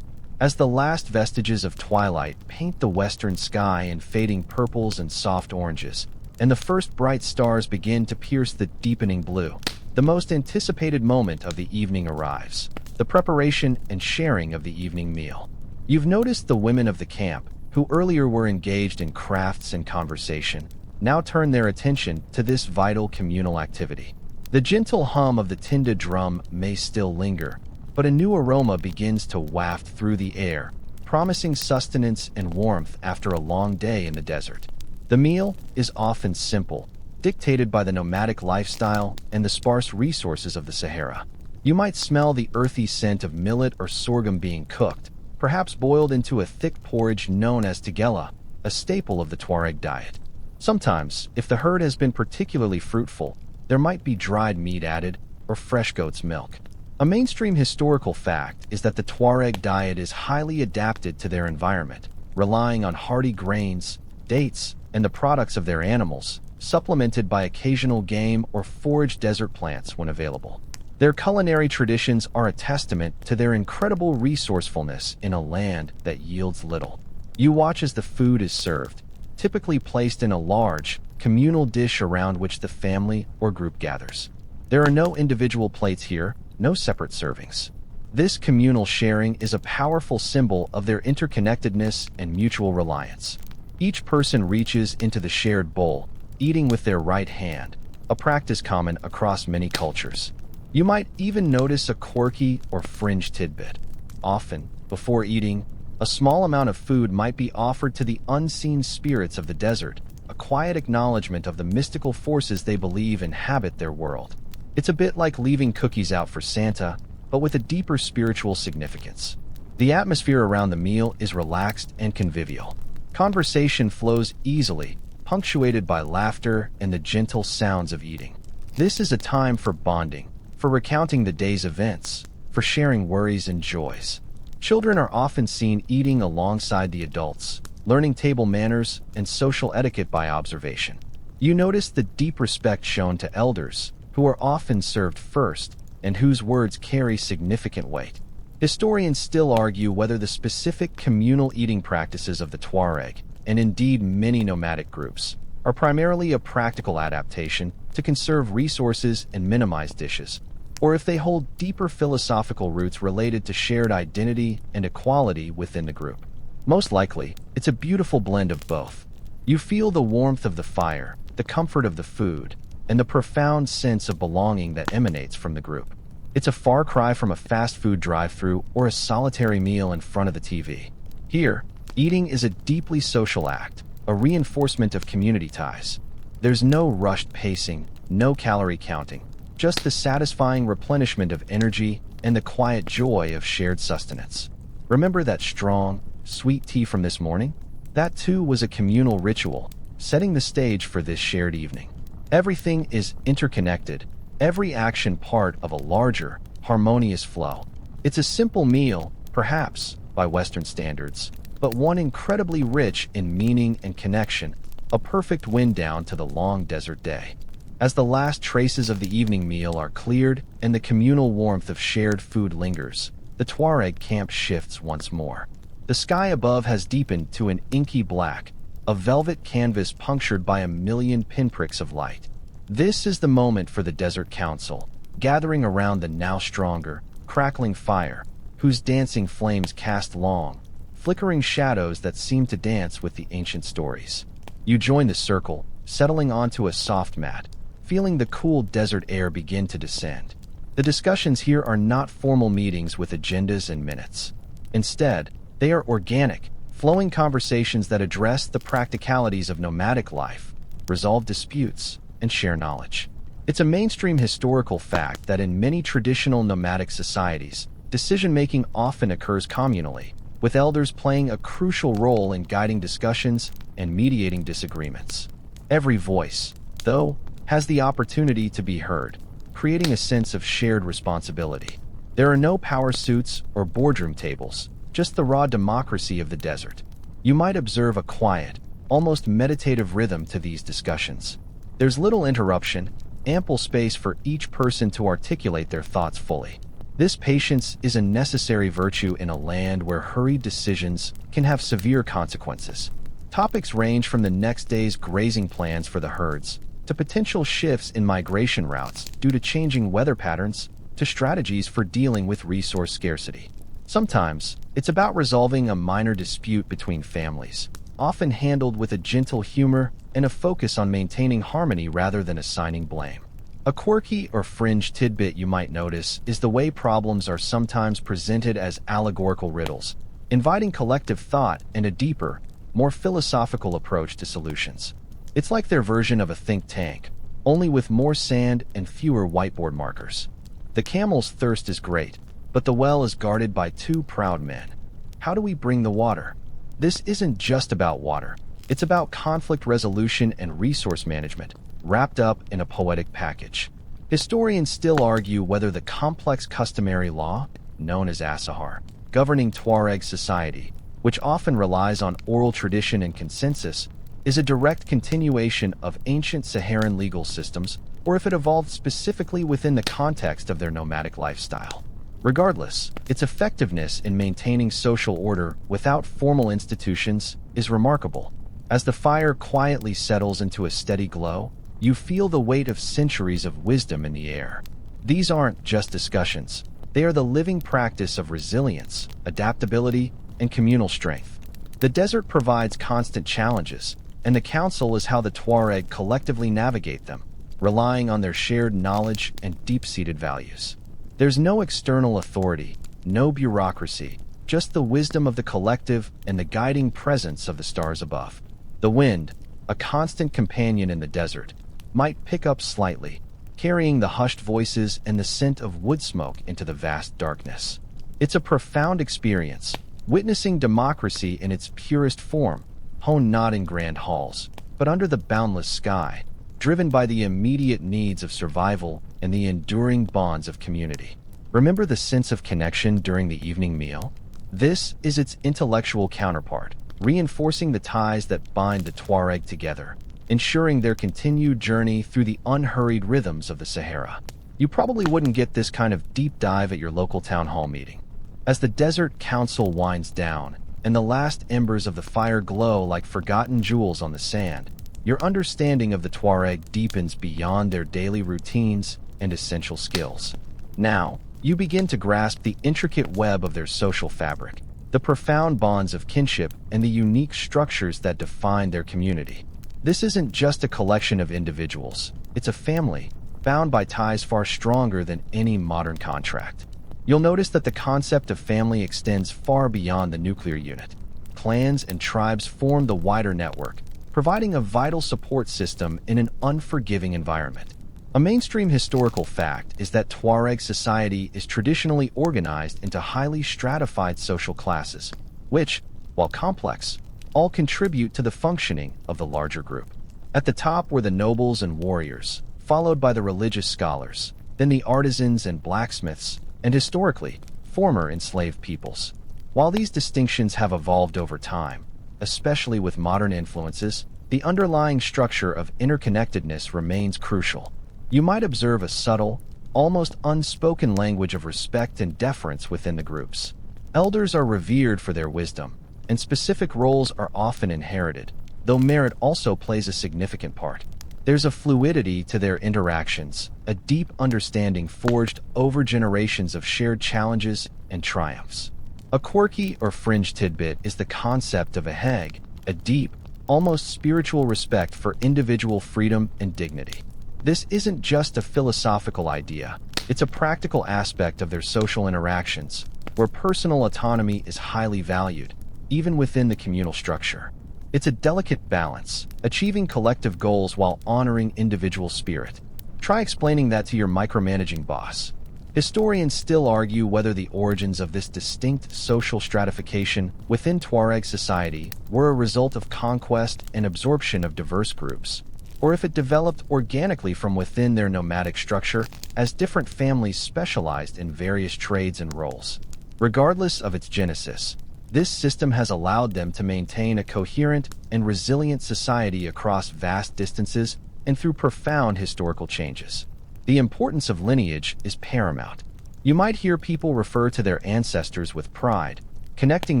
As the last vestiges of twilight paint the western sky in fading purples and soft oranges, and the first bright stars begin to pierce the deepening blue, the most anticipated moment of the evening arrives, the preparation and sharing of the evening meal. You've noticed the women of the camp, who earlier were engaged in crafts and conversation, now turn their attention to this vital communal activity. The gentle hum of the tinda drum may still linger, but a new aroma begins to waft through the air, promising sustenance and warmth after a long day in the desert. The meal is often simple, dictated by the nomadic lifestyle and the sparse resources of the Sahara. You might smell the earthy scent of millet or sorghum being cooked, perhaps boiled into a thick porridge known as tigella, a staple of the Tuareg diet. Sometimes, if the herd has been particularly fruitful, there might be dried meat added or fresh goat's milk. A mainstream historical fact is that the Tuareg diet is highly adapted to their environment, relying on hearty grains, dates, and the products of their animals, supplemented by occasional game or foraged desert plants when available. Their culinary traditions are a testament to their incredible resourcefulness in a land that yields little. You watch as the food is served, typically placed in a large, communal dish around which the family or group gathers. There are no individual plates here, no separate servings. This communal sharing is a powerful symbol of their interconnectedness and mutual reliance. Each person reaches into the shared bowl, eating with their right hand, a practice common across many cultures. You might even notice a quirky or fringe tidbit. Often, before eating, a small amount of food might be offered to the unseen spirits of the desert, a quiet acknowledgement of the mystical forces they believe inhabit their world. It's a bit like leaving cookies out for Santa, but with a deeper spiritual significance. The atmosphere around the meal is relaxed and convivial. Conversation flows easily, punctuated by laughter and the gentle sounds of eating. This is a time for bonding, for recounting the day's events, for sharing worries and joys. Children are often seen eating alongside the adults, learning table manners and social etiquette by observation. You notice the deep respect shown to elders, who are often served first and whose words carry significant weight. Historians still argue whether the specific communal eating practices of the Tuareg, and indeed many nomadic groups, are primarily a practical adaptation to conserve resources and minimize dishes, or if they hold deeper philosophical roots related to shared identity and equality within the group. Most likely, it's a beautiful blend of both. You feel the warmth of the fire, the comfort of the food, and the profound sense of belonging that emanates from the group. It's a far cry from a fast food drive-thru or a solitary meal in front of the TV. Here, eating is a deeply social act, a reinforcement of community ties. There's no rushed pacing, no calorie counting, just the satisfying replenishment of energy and the quiet joy of shared sustenance. Remember that strong, sweet tea from this morning? That too was a communal ritual, setting the stage for this shared evening. Everything is interconnected, every action part of a larger, harmonious flow. It's a simple meal, perhaps, by Western standards, but one incredibly rich in meaning and connection, a perfect wind down to the long desert day. As the last traces of the evening meal are cleared and the communal warmth of shared food lingers, the Tuareg camp shifts once more. The sky above has deepened to an inky black, a velvet canvas punctured by a million pinpricks of light. This is the moment for the Desert Council, gathering around the now stronger, crackling fire, whose dancing flames cast long, flickering shadows that seem to dance with the ancient stories. You join the circle, settling onto a soft mat, feeling the cool desert air begin to descend. The discussions here are not formal meetings with agendas and minutes. Instead, they are organic, flowing conversations that address the practicalities of nomadic life, resolve disputes, and share knowledge. It's a mainstream historical fact that in many traditional nomadic societies, decision-making often occurs communally, with elders playing a crucial role in guiding discussions and mediating disagreements. Every voice, though, has the opportunity to be heard, creating a sense of shared responsibility. There are no power suits or boardroom tables, just the raw democracy of the desert. You might observe a quiet, almost meditative rhythm to these discussions. There's little interruption, ample space for each person to articulate their thoughts fully. This patience is a necessary virtue in a land where hurried decisions can have severe consequences. Topics range from the next day's grazing plans for the herds, to potential shifts in migration routes due to changing weather patterns, to strategies for dealing with resource scarcity. Sometimes, it's about resolving a minor dispute between families, often handled with a gentle humor and a focus on maintaining harmony rather than assigning blame. A quirky or fringe tidbit you might notice is the way problems are sometimes presented as allegorical riddles, inviting collective thought and a deeper, more philosophical approach to solutions. It's like their version of a think tank, only with more sand and fewer whiteboard markers. The camel's thirst is great, but the well is guarded by two proud men. How do we bring the water? This isn't just about water. It's about conflict resolution and resource management, wrapped up in a poetic package. Historians still argue whether the complex customary law, known as Asahar, governing Tuareg society, which often relies on oral tradition and consensus, is a direct continuation of ancient Saharan legal systems, or if it evolved specifically within the context of their nomadic lifestyle. Regardless, its effectiveness in maintaining social order without formal institutions is remarkable. As the fire quietly settles into a steady glow, you feel the weight of centuries of wisdom in the air. These aren't just discussions. They are the living practice of resilience, adaptability, and communal strength. The desert provides constant challenges, and the council is how the Tuareg collectively navigate them, relying on their shared knowledge and deep-seated values. There's no external authority, no bureaucracy, just the wisdom of the collective and the guiding presence of the stars above. The wind, a constant companion in the desert, might pick up slightly, carrying the hushed voices and the scent of wood smoke into the vast darkness. It's a profound experience, witnessing democracy in its purest form, honed not in grand halls, but under the boundless sky, driven by the immediate needs of survival and the enduring bonds of community. Remember the sense of connection during the evening meal? This is its intellectual counterpart, reinforcing the ties that bind the Tuareg together, ensuring their continued journey through the unhurried rhythms of the Sahara. You probably wouldn't get this kind of deep dive at your local town hall meeting. As the desert council winds down, and the last embers of the fire glow like forgotten jewels on the sand, your understanding of the Tuareg deepens beyond their daily routines and essential skills. Now, you begin to grasp the intricate web of their social fabric, the profound bonds of kinship, and the unique structures that define their community. This isn't just a collection of individuals, it's a family, bound by ties far stronger than any modern contract. You'll notice that the concept of family extends far beyond the nuclear unit. Clans and tribes form the wider network, providing a vital support system in an unforgiving environment. A mainstream historical fact is that Tuareg society is traditionally organized into highly stratified social classes, which, while complex, all contribute to the functioning of the larger group. At the top were the nobles and warriors, followed by the religious scholars, then the artisans and blacksmiths, and historically, former enslaved peoples. While these distinctions have evolved over time, especially with modern influences, the underlying structure of interconnectedness remains crucial. You might observe a subtle, almost unspoken language of respect and deference within the groups. Elders are revered for their wisdom, and specific roles are often inherited, though merit also plays a significant part. There's a fluidity to their interactions, a deep understanding forged over generations of shared challenges and triumphs. A quirky or fringe tidbit is the concept of a heg, a deep, almost spiritual respect for individual freedom and dignity. This isn't just a philosophical idea, it's a practical aspect of their social interactions, where personal autonomy is highly valued, even within the communal structure. It's a delicate balance, achieving collective goals while honoring individual spirit. Try explaining that to your micromanaging boss. Historians still argue whether the origins of this distinct social stratification within Tuareg society were a result of conquest and absorption of diverse groups, or if it developed organically from within their nomadic structure as different families specialized in various trades and roles. Regardless of its genesis, this system has allowed them to maintain a coherent and resilient society across vast distances and through profound historical changes. The importance of lineage is paramount. You might hear people refer to their ancestors with pride, connecting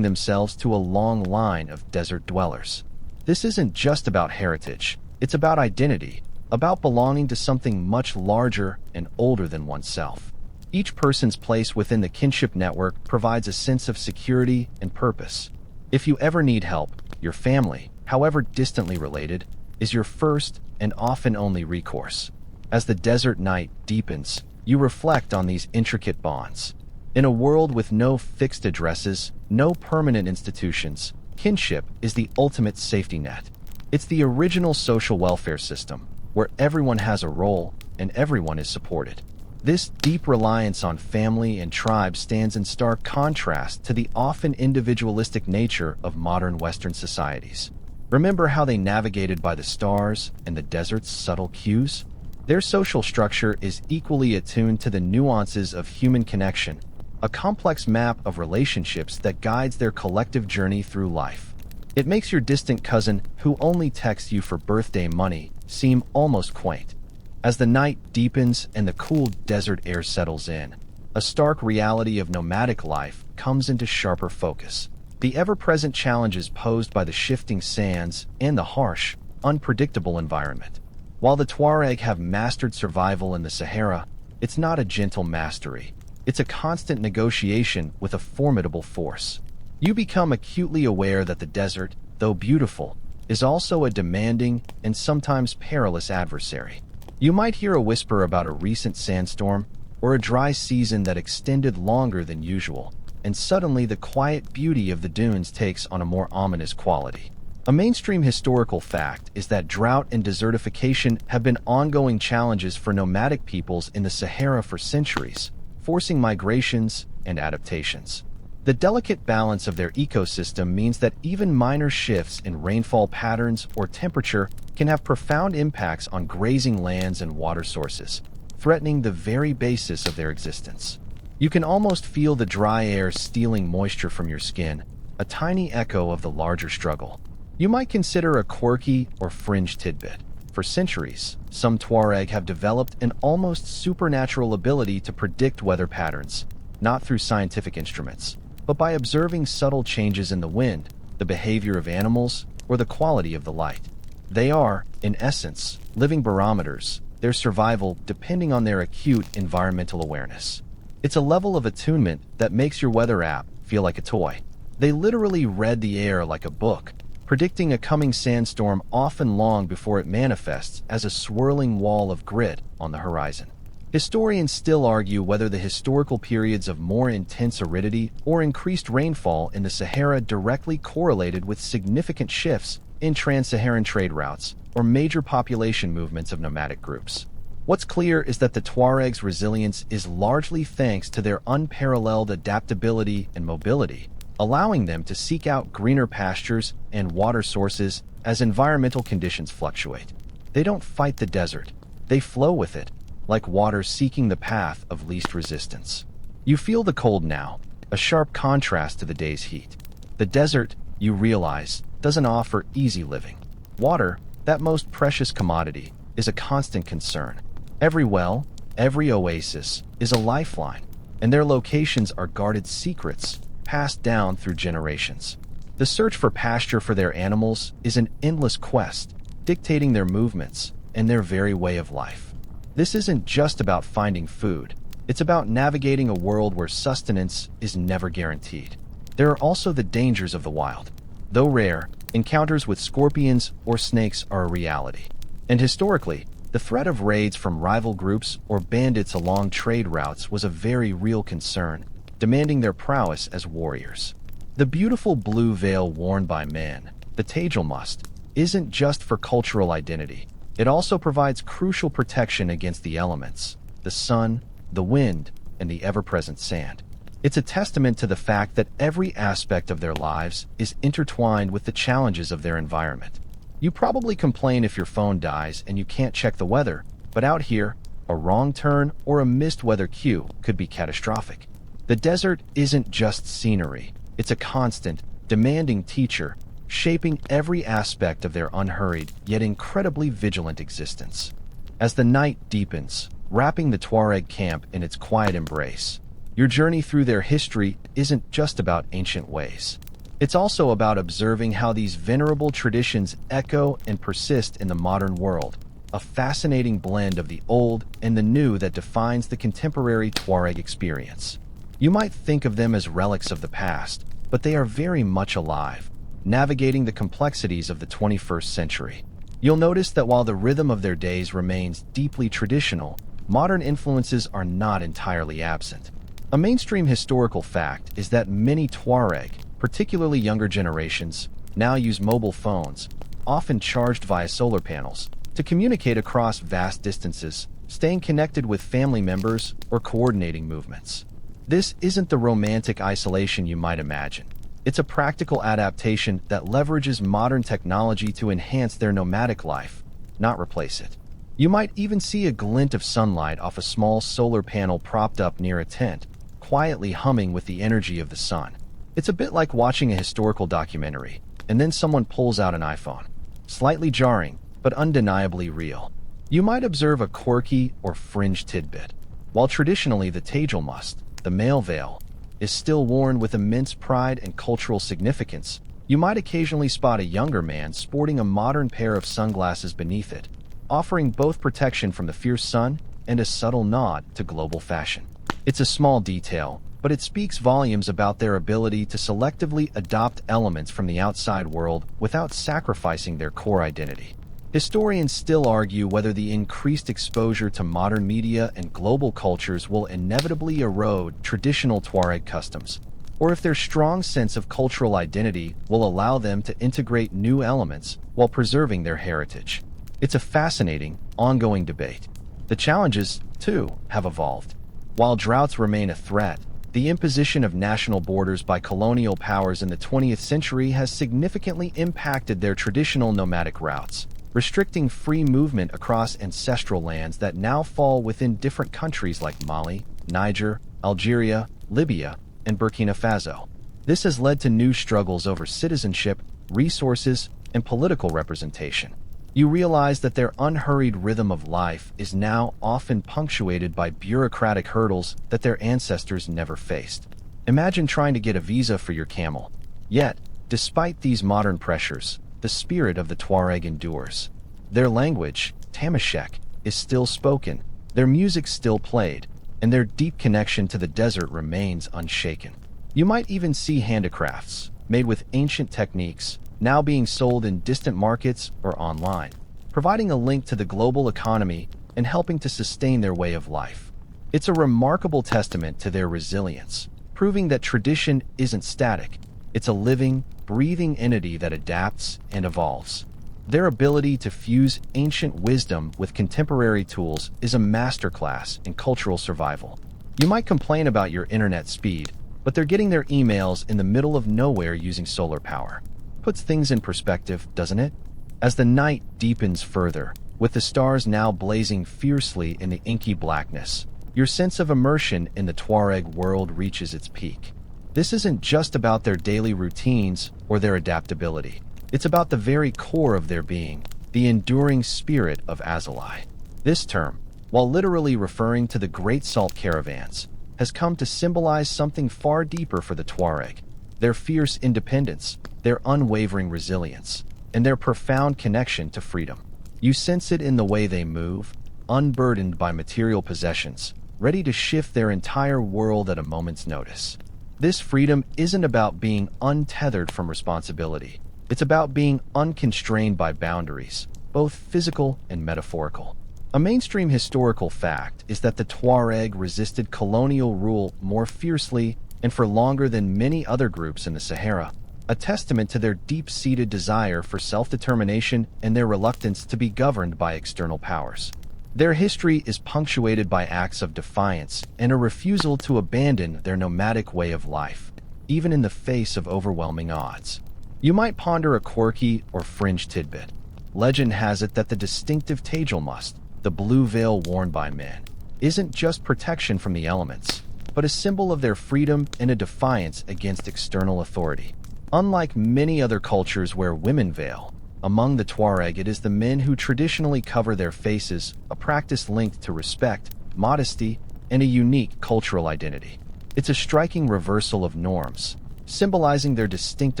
themselves to a long line of desert dwellers. This isn't just about heritage. It's about identity, about belonging to something much larger and older than oneself. Each person's place within the kinship network provides a sense of security and purpose. If you ever need help, your family, however distantly related, is your first and often only recourse. As the desert night deepens, you reflect on these intricate bonds. In a world with no fixed addresses, no permanent institutions, kinship is the ultimate safety net. It's the original social welfare system, where everyone has a role and everyone is supported. This deep reliance on family and tribe stands in stark contrast to the often individualistic nature of modern Western societies. Remember how they navigated by the stars and the desert's subtle cues? Their social structure is equally attuned to the nuances of human connection, a complex map of relationships that guides their collective journey through life. It makes your distant cousin who only texts you for birthday money seem almost quaint. As the night deepens and the cool desert air settles in, a stark reality of nomadic life comes into sharper focus. The ever-present challenges posed by the shifting sands and the harsh, unpredictable environment. While the Tuareg have mastered survival in the Sahara, it's not a gentle mastery. It's a constant negotiation with a formidable force. You become acutely aware that the desert, though beautiful, is also a demanding and sometimes perilous adversary. You might hear a whisper about a recent sandstorm or a dry season that extended longer than usual, and suddenly the quiet beauty of the dunes takes on a more ominous quality. A mainstream historical fact is that drought and desertification have been ongoing challenges for nomadic peoples in the Sahara for centuries, forcing migrations and adaptations. The delicate balance of their ecosystem means that even minor shifts in rainfall patterns or temperature can have profound impacts on grazing lands and water sources, threatening the very basis of their existence. You can almost feel the dry air stealing moisture from your skin, a tiny echo of the larger struggle. You might consider a quirky or fringe tidbit. For centuries, some Tuareg have developed an almost supernatural ability to predict weather patterns, not through scientific instruments, but by observing subtle changes in the wind, the behavior of animals, or the quality of the light. They are, in essence, living barometers, their survival depending on their acute environmental awareness. It's a level of attunement that makes your weather app feel like a toy. They literally read the air like a book, predicting a coming sandstorm often long before it manifests as a swirling wall of grit on the horizon. Historians still argue whether the historical periods of more intense aridity or increased rainfall in the Sahara directly correlated with significant shifts in trans-Saharan trade routes or major population movements of nomadic groups. What's clear is that the Tuaregs' resilience is largely thanks to their unparalleled adaptability and mobility, allowing them to seek out greener pastures and water sources as environmental conditions fluctuate. They don't fight the desert, they flow with it, like water seeking the path of least resistance. You feel the cold now, a sharp contrast to the day's heat. The desert, you realize, doesn't offer easy living. Water, that most precious commodity, is a constant concern. Every well, every oasis, is a lifeline, and their locations are guarded secrets passed down through generations. The search for pasture for their animals is an endless quest, dictating their movements and their very way of life. This isn't just about finding food, it's about navigating a world where sustenance is never guaranteed. There are also the dangers of the wild. Though rare, encounters with scorpions or snakes are a reality. And historically, the threat of raids from rival groups or bandits along trade routes was a very real concern, demanding their prowess as warriors. The beautiful blue veil worn by men, the taosleepy, isn't just for cultural identity. It also provides crucial protection against the elements, the sun, the wind, and the ever-present sand. It's a testament to the fact that every aspect of their lives is intertwined with the challenges of their environment. You probably complain if your phone dies and you can't check the weather, but out here, a wrong turn or a missed weather cue could be catastrophic. The desert isn't just scenery, it's a constant, demanding teacher, shaping every aspect of their unhurried yet incredibly vigilant existence. As the night deepens, wrapping the Tuareg camp in its quiet embrace, your journey through their history isn't just about ancient ways. It's also about observing how these venerable traditions echo and persist in the modern world, a fascinating blend of the old and the new that defines the contemporary Tuareg experience. You might think of them as relics of the past, but they are very much alive, navigating the complexities of the 21st century. You'll notice that while the rhythm of their days remains deeply traditional, modern influences are not entirely absent. A mainstream historical fact is that many Tuareg, particularly younger generations, now use mobile phones, often charged via solar panels, to communicate across vast distances, staying connected with family members or coordinating movements. This isn't the romantic isolation you might imagine. It's a practical adaptation that leverages modern technology to enhance their nomadic life, not replace it. You might even see a glint of sunlight off a small solar panel propped up near a tent, quietly humming with the energy of the sun. It's a bit like watching a historical documentary, and then someone pulls out an iPhone. Slightly jarring, but undeniably real. You might observe a quirky or fringe tidbit. While traditionally the taosleepy, the male veil, is still worn with immense pride and cultural significance, you might occasionally spot a younger man sporting a modern pair of sunglasses beneath it, offering both protection from the fierce sun and a subtle nod to global fashion. It's a small detail, but it speaks volumes about their ability to selectively adopt elements from the outside world without sacrificing their core identity. Historians still argue whether the increased exposure to modern media and global cultures will inevitably erode traditional Tuareg customs, or if their strong sense of cultural identity will allow them to integrate new elements while preserving their heritage. It's a fascinating, ongoing debate. The challenges, too, have evolved. While droughts remain a threat, the imposition of national borders by colonial powers in the 20th century has significantly impacted their traditional nomadic routes, restricting free movement across ancestral lands that now fall within different countries like Mali, Niger, Algeria, Libya, and Burkina Faso. This has led to new struggles over citizenship, resources, and political representation. You realize that their unhurried rhythm of life is now often punctuated by bureaucratic hurdles that their ancestors never faced. Imagine trying to get a visa for your camel. Yet, despite these modern pressures, the spirit of the Tuareg endures. Their language, Tamashek, is still spoken, their music still played, and their deep connection to the desert remains unshaken. You might even see handicrafts, made with ancient techniques, now being sold in distant markets or online, providing a link to the global economy and helping to sustain their way of life. It's a remarkable testament to their resilience, proving that tradition isn't static. It's a living, breathing entity that adapts and evolves. Their ability to fuse ancient wisdom with contemporary tools is a masterclass in cultural survival. You might complain about your internet speed, but they're getting their emails in the middle of nowhere using solar power. Puts things in perspective, doesn't it? As the night deepens further, with the stars now blazing fiercely in the inky blackness, your sense of immersion in the Tuareg world reaches its peak. This isn't just about their daily routines or their adaptability. It's about the very core of their being, the enduring spirit of Azalai. This term, while literally referring to the Great Salt Caravans, has come to symbolize something far deeper for the Tuareg: their fierce independence, their unwavering resilience, and their profound connection to freedom. You sense it in the way they move, unburdened by material possessions, ready to shift their entire world at a moment's notice. This freedom isn't about being untethered from responsibility. It's about being unconstrained by boundaries, both physical and metaphorical. A mainstream historical fact is that the Tuareg resisted colonial rule more fiercely and for longer than many other groups in the Sahara, a testament to their deep-seated desire for self-determination and their reluctance to be governed by external powers. Their history is punctuated by acts of defiance and a refusal to abandon their nomadic way of life, even in the face of overwhelming odds. You might ponder a quirky or fringe tidbit. Legend has it that the distinctive tagelmust, the blue veil worn by men, isn't just protection from the elements, but a symbol of their freedom and a defiance against external authority. Unlike many other cultures where women veil, among the Tuareg it is the men who traditionally cover their faces, a practice linked to respect, modesty, and a unique cultural identity. It's a striking reversal of norms, symbolizing their distinct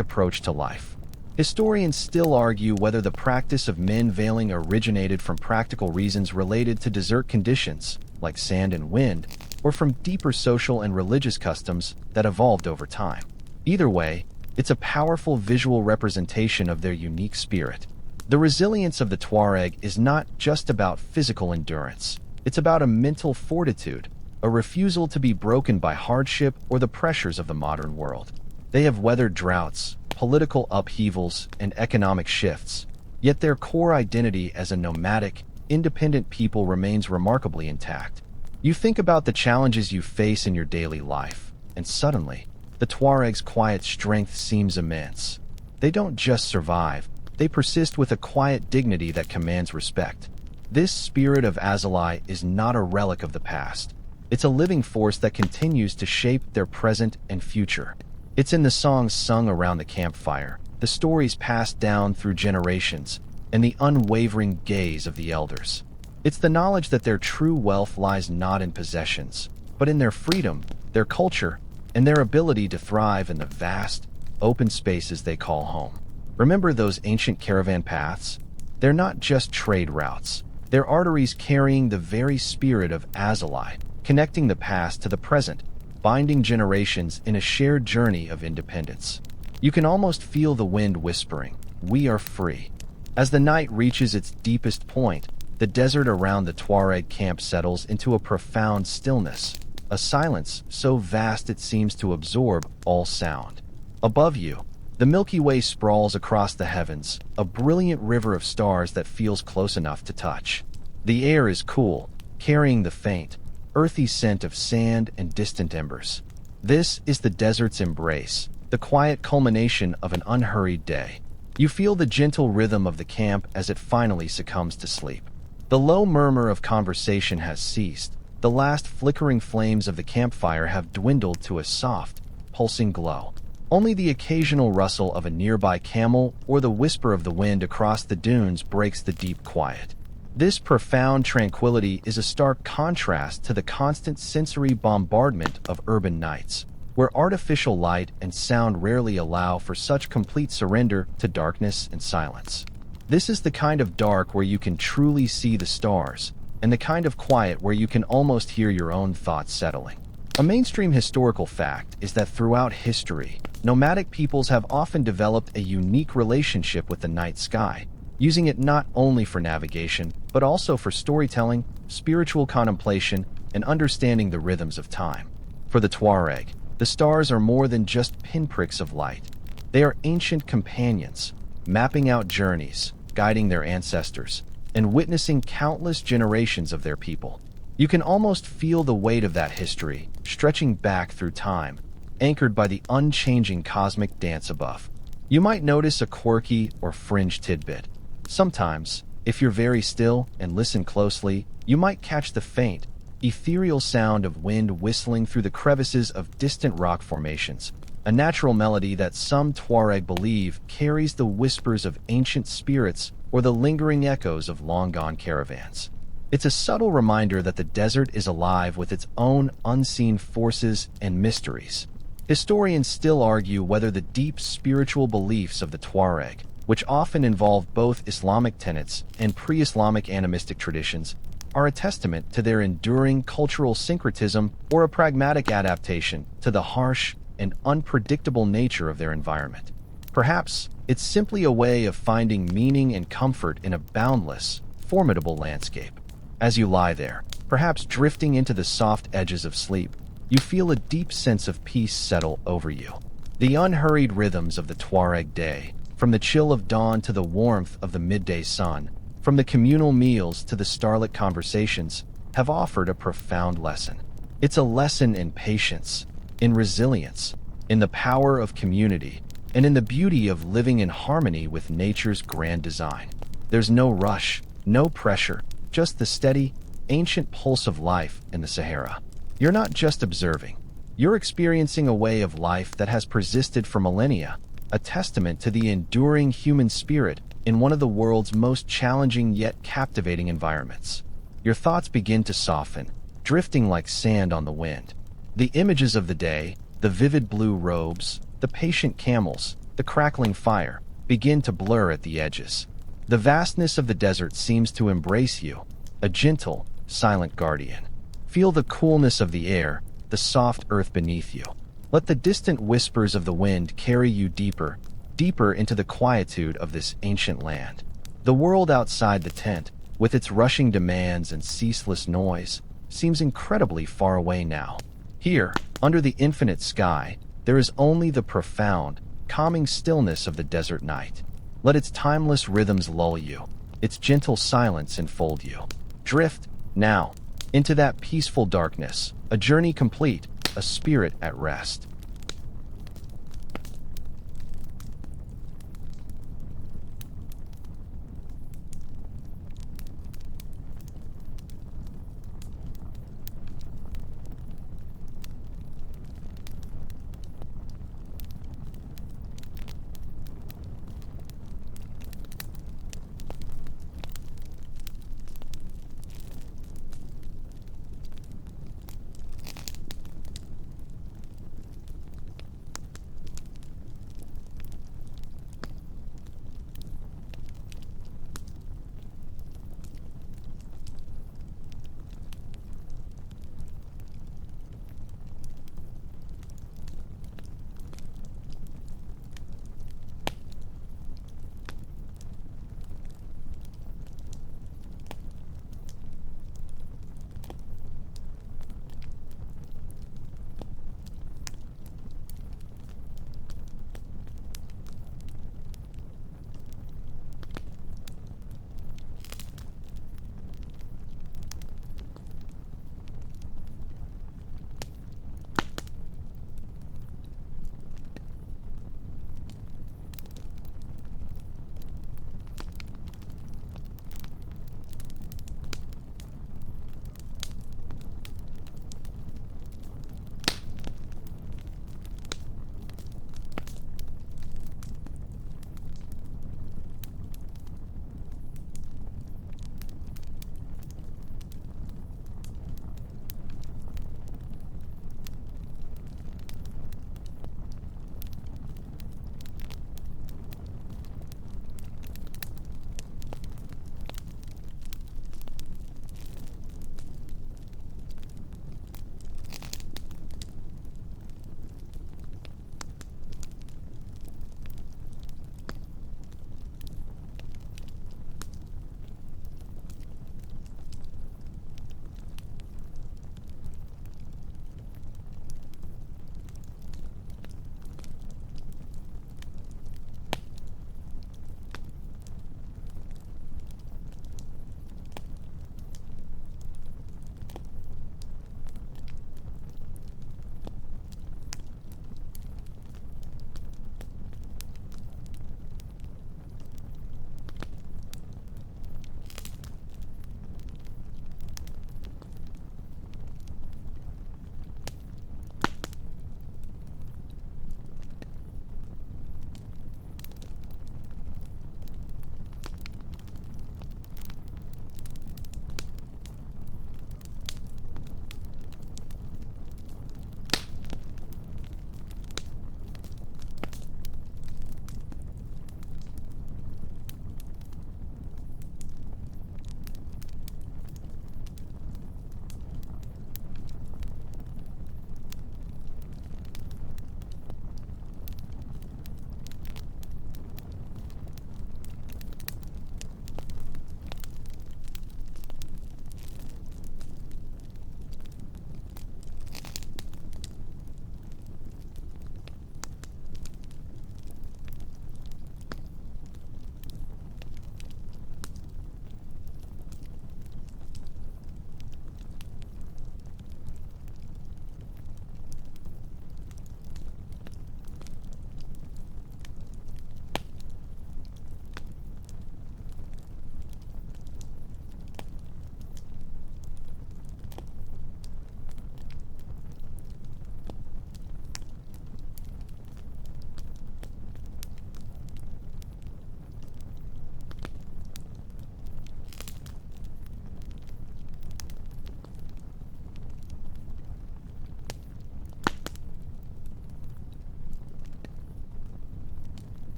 approach to life. Historians still argue whether the practice of men veiling originated from practical reasons related to desert conditions, like sand and wind, or from deeper social and religious customs that evolved over time. Either way, it's a powerful visual representation of their unique spirit. The resilience of the Tuareg is not just about physical endurance. It's about a mental fortitude, a refusal to be broken by hardship or the pressures of the modern world. They have weathered droughts, political upheavals, and economic shifts, yet their core identity as a nomadic, independent people remains remarkably intact. You think about the challenges you face in your daily life, and suddenly, the Tuareg's quiet strength seems immense. They don't just survive, they persist with a quiet dignity that commands respect. This spirit of Azalai is not a relic of the past. It's a living force that continues to shape their present and future. It's in the songs sung around the campfire, the stories passed down through generations, and the unwavering gaze of the elders. It's the knowledge that their true wealth lies not in possessions, but in their freedom, their culture, and their ability to thrive in the vast, open spaces they call home. Remember those ancient caravan paths? They're not just trade routes. They're arteries carrying the very spirit of Azalai, connecting the past to the present, binding generations in a shared journey of independence. You can almost feel the wind whispering, "We are free." As the night reaches its deepest point, the desert around the Tuareg camp settles into a profound stillness, a silence so vast it seems to absorb all sound. Above you, the Milky Way sprawls across the heavens, a brilliant river of stars that feels close enough to touch. The air is cool, carrying the faint, earthy scent of sand and distant embers. This is the desert's embrace, the quiet culmination of an unhurried day. You feel the gentle rhythm of the camp as it finally succumbs to sleep. The low murmur of conversation has ceased. The last flickering flames of the campfire have dwindled to a soft, pulsing glow. Only the occasional rustle of a nearby camel or the whisper of the wind across the dunes breaks the deep quiet. This profound tranquility is a stark contrast to the constant sensory bombardment of urban nights, where artificial light and sound rarely allow for such complete surrender to darkness and silence. This is the kind of dark where you can truly see the stars, and the kind of quiet where you can almost hear your own thoughts settling. A mainstream historical fact is that throughout history, nomadic peoples have often developed a unique relationship with the night sky, using it not only for navigation, but also for storytelling, spiritual contemplation, and understanding the rhythms of time. For the Tuareg, the stars are more than just pinpricks of light. They are ancient companions, mapping out journeys, guiding their ancestors, and witnessing countless generations of their people. You can almost feel the weight of that history, stretching back through time, anchored by the unchanging cosmic dance above. You might notice a quirky or fringe tidbit. Sometimes, if you're very still and listen closely, you might catch the faint, ethereal sound of wind whistling through the crevices of distant rock formations, a natural melody that some Tuareg believe carries the whispers of ancient spirits or the lingering echoes of long-gone caravans. It's a subtle reminder that the desert is alive with its own unseen forces and mysteries. Historians still argue whether the deep spiritual beliefs of the Tuareg, which often involve both Islamic tenets and pre-Islamic animistic traditions, are a testament to their enduring cultural syncretism or a pragmatic adaptation to the harsh and unpredictable nature of their environment. Perhaps it's simply a way of finding meaning and comfort in a boundless, formidable landscape. As you lie there, perhaps drifting into the soft edges of sleep, you feel a deep sense of peace settle over you. The unhurried rhythms of the Tuareg day, from the chill of dawn to the warmth of the midday sun, from the communal meals to the starlit conversations, have offered a profound lesson. It's a lesson in patience, in resilience, in the power of community, and in the beauty of living in harmony with nature's grand design. There's no rush, no pressure, just the steady, ancient pulse of life in the Sahara. You're not just observing. You're experiencing a way of life that has persisted for millennia, a testament to the enduring human spirit in one of the world's most challenging yet captivating environments. Your thoughts begin to soften, drifting like sand on the wind. The images of the day, the vivid blue robes, the patient camels, the crackling fire, begin to blur at the edges. The vastness of the desert seems to embrace you, a gentle, silent guardian. Feel the coolness of the air, the soft earth beneath you. Let the distant whispers of the wind carry you deeper, deeper into the quietude of this ancient land. The world outside the tent, with its rushing demands and ceaseless noise, seems incredibly far away now. Here, under the infinite sky, there is only the profound, calming stillness of the desert night. Let its timeless rhythms lull you, its gentle silence enfold you. Drift, now, into that peaceful darkness, a journey complete, a spirit at rest.